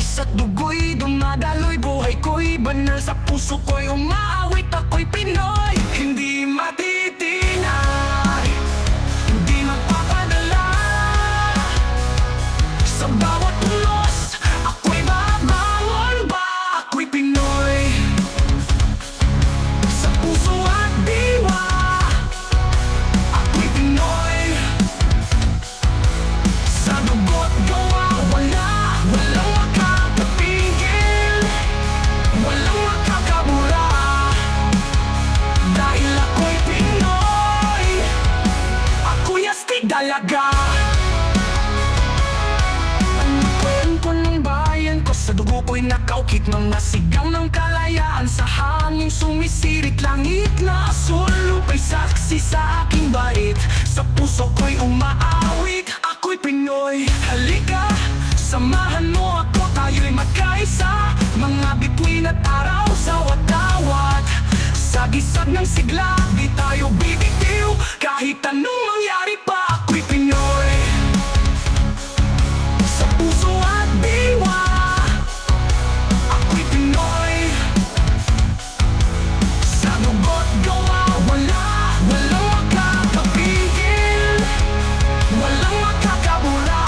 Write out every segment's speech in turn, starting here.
Pawis at dugo'y dumadaloy, buhay ko'y banal, sa puso ko'y umaawit, ako'y Pinoy. Hindi matitinay, hindi magpapadala. Sa bawat ulos, ako'y babangon ba? Ako'y Pinoy. Sa puso at diwa, ako'y Pinoy. Sa dugo't gawa, walang makakapigil, walang makakabura. Dahil ako'y Pinoy, ako'y astig dalaga. Ang kwento ng bayan ko, sa dugo ko'y nakaukit, mga sigaw ng kalayaan, sa hangin sumisirit, langit na asul, lupa'y saksi sa aking bait, sa puso ko'y umaawit, ako'y Pinoy. Halika, samahan mo ako, tayo'y magkaisa, mga bituin at araw sa watawat. Sa gisag ng sigla, di tayo bibitiw, kahit anong mangyari pa, ako'y Pinoy. Sa puso at diwa, ako'y Pinoy. Sa dugo't gawa, walang makakapigil, walang makakabura.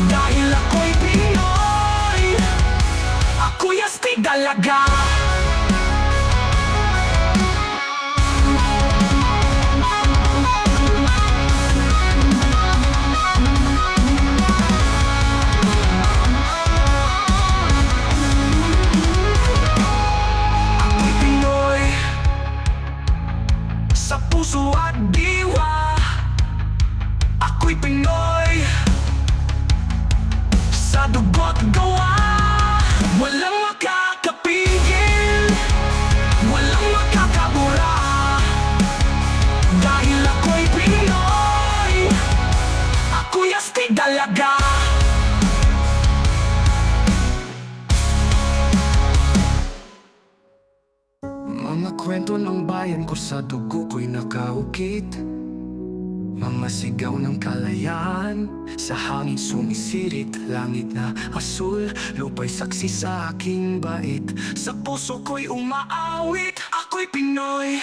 Dahil ako'y Pinoy, ako'y astig dalaga. Ako'y Pinoy. Sa puso at diwa, ako'y Pinoy. Sa dugo't gawa, walang makakapigil, walang makakabura. Dahil ako'y Pinoy, ako'y astig dalaga. Mga kwento ng bayan ko, sa dugo ko'y nakaukit, mga sigaw ng kalayaan, sa hangin sumisirit, langit na asul, lupa'y saksi sa aking bait, sa puso ko'y umaawit, ako'y Pinoy.